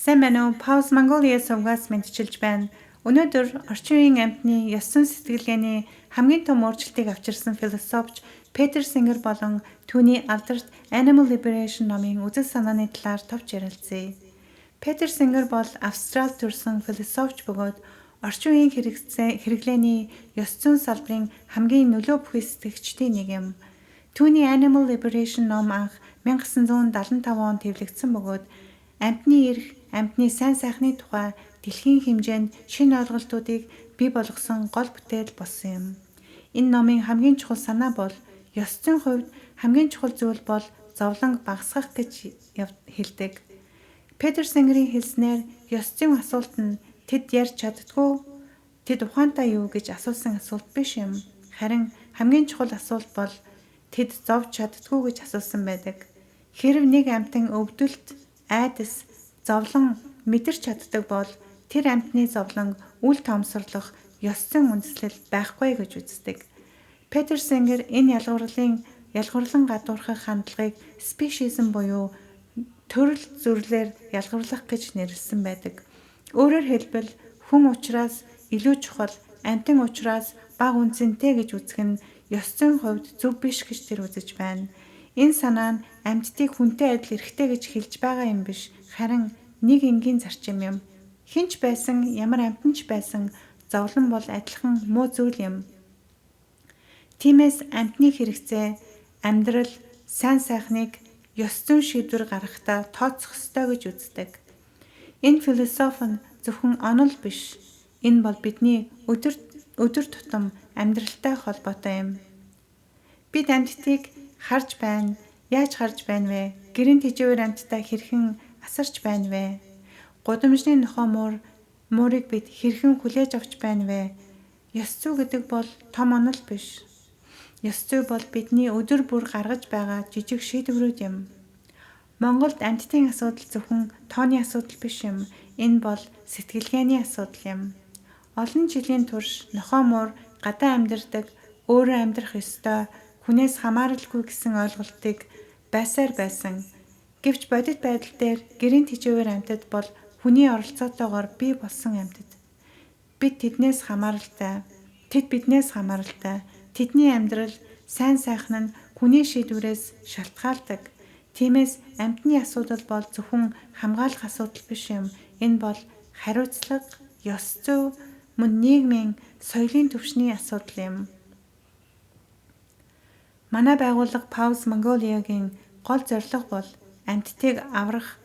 Сайн байна уу? Pause Mongolia сувгаас мэдчилж байна. Өнөөдөр орчин үеийн амьтны ёс зүйн сэтгэлгээний хамгийн том өөрчлөлтийг авчирсан философч Петер Сингер болон түүний алдарт Animal Liberation номын үзэл санааны талаар товч ярилцъя. Петер Сингер бол Австралид төрсэн философч бөгөөд орчин үеийн хэрэглээний ёс зүйн салбарын хамгийн нөлөө бүхий сэтгэгчдийн нэг юм. Түүний Animal Liberation ном анх 1975 онд хэвлэгдсэн бөгөөд амьтны эрх, амьтны сайн сайхны тухай дэлхийн хэмжээнд шинэ ойлголтуудыг бий болгосон гол бүтээл болсон юм. Энэ номын хамгийн чухал санаа бол ёс зүйн хувьд хамгийн чухал зүйл бол зовлон багасгах гэж хэлдэг. Петер Сингерийн хэлснээр ёс зүйн асуулт нь тэд ярьж чаддгүй, тэд ухаантай юу гэж асуусан асуулт биш юм. Харин хамгийн чухал асуулт бол тэд зовж чаддгүй гэж асуусан байдаг. Хэрэв нэг амьтан өвдөлт, айдас, зовлон мэдэрч чаддаг бол тэр амьтны зовлон үл тоомсорлох ёс зүйн үндэслэл байхгүй гэж үздэг. Петер Сингер энэ ялгуурлан гадуурхах хандлагыг спешизм буюу төрөл зүрлээр ялгуурлах гэж нэрлэсэн байдаг. Өөрөөр хэлбэл хүн учраас илүү чухал, амьтан учраас бага үнцэнтэй гэж үзэх нь ёс зүйн хувьд зөв биш гэж тэр үзэж байна. Энэ санаа нь амьтдыг хүнтэй адил эрхтэй гэж хэлж байгаа юм биш, харин нэг энгийн зарчим юм. Хинч байсан, ямар амьтанч байсан, зовлон бол адилхан муу зүйл юм. Тиймээс амьтны хэрэгцээ, амьдрал, сайн сайхныг ёс зүйн шийдвэр гаргахдаа тооцох ёстой гэж үздэг. Энэ философи нь зөвхөн онол биш. Энэ бол бидний өдөр тутам амьдралтай холбоотой юм. Бид амьтдыг харж байна. Яаж харж байна вэ? Гэрийн тэжээвэр амьтдаа хэрхэн асарч байна вэ? Гудамжны нохой муурыг бид хэрхэн хүлээж авч байна вэ? Ёс зүй гэдэг бол том онол биш. Ёс зүй бол бидний өдөр бүр гаргаж байгаа жижиг шийдвэрүүд юм. Монголд амьтдын асуудал зөвхөн тооны асуудал биш юм. Энэ бол сэтгэлгээний асуудал юм. Олон жилийн турш нохой муур гадаа амьдардаг, өөрөө амьдрах ёстой, хүнээс хамааралгүй гэсэн ойлголтыг байсаар байсан. Гэвч бодит байдал дээр гэрийн тэжээвэр амьтад бол хүний оролцоотойгоор бий болсон амьтад. Бид тэднээс хамааралтай, тэд биднээс хамааралтай. Тэдний амьдрал, сайн сайхан нь хүний шийдвэрээс шалтгаалдаг. Тиймээс амьтны асуудал бол зөвхөн хамгаалах асуудал биш юм. Энэ бол хариуцлага, ёс зүй, мөн нийгмийн, соёлын түвшний асуудал юм. Манай байгууллага Pause Mongolia-гийн гол зорилго бол амьтдыг аврах,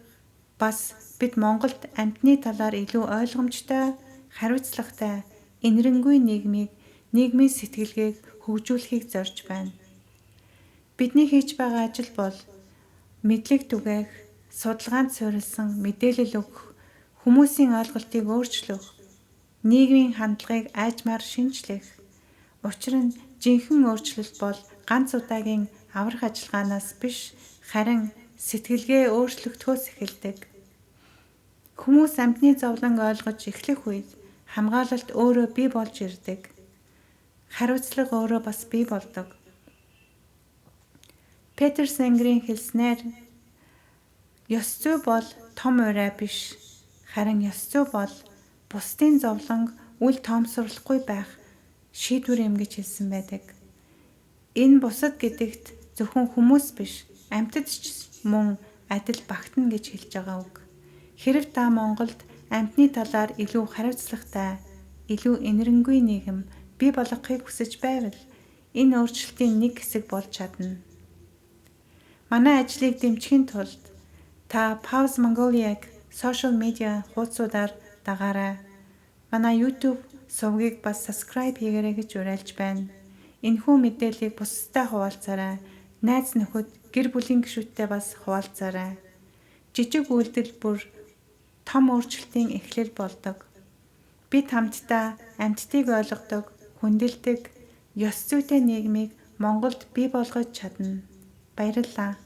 бас бид Монголд амьтны талаар илүү ойлгомжтой, хариуцлагатай, инэрэнгүй нийгмийн сэтгэлгээг хөгжүүлэхийг зорж байна. Бидний хийж байгаа ажил бол мэдлэг түгээх, судалгаанд суурилсан мэдээлэл өгөх, хүмүүсийн ойлголтыг өөрчлөх, нийгмийн хандлагыг аажмаар шинжлэх. Учир нь жинхэнэ өөрчлөлт бол ганц удаагийн аврах ажиллагаанаас биш, харин сэтгэлгээ өөрчлөгдөхөөс эхэлдэг. Хүмүүс амьтны зовлон ойлгож эхлэх үед хамгаалалт өөрөө бий болж ирдэг. Хариуцлага өөрөө бас бий болдог. Петер Сингерийн хэлснээр ёс зүй бол том урай биш, харин ёс зүй бол бусдын зовлон үл тоомсорлохгүй байх шийдвэр юм гэж хэлсэн байдаг. Энэ бусад гэдэгт зөвхөн хүмүүс биш, амьтад ч мөн адил багтана гэж хэлж байгаа үг. Хэрэв та Монголд амьтны талаар илүү хариуцлагатай, илүү инэрэнгүй нийгэм бий болгохыг хүсэж байвал энэ өөрчлөлтийн нэг хэсэг болж чадна. Манай ажлыг дэмжихийн тулд та Pause Mongolia-г сошиал медиа хуудасуудаар дагаарай. Манай YouTube сувгийг бас subscribe хийгээрэй гэж уриалж байна. Энэхүү мэдээллийг бусдад хуваалцаарай. Найз нөхөд, гэр бүлийн гишүүдтэй бас хуваалцаарай. Жижиг үйлдэл бүр том өөрчлөлтийн эхлэл болдог. Бид хамтдаа амьтдыг ойлгодог, хүндэлдэг, ёс зүйтэй нийгмийг Монголд бий болгож чадна. Баярлалаа.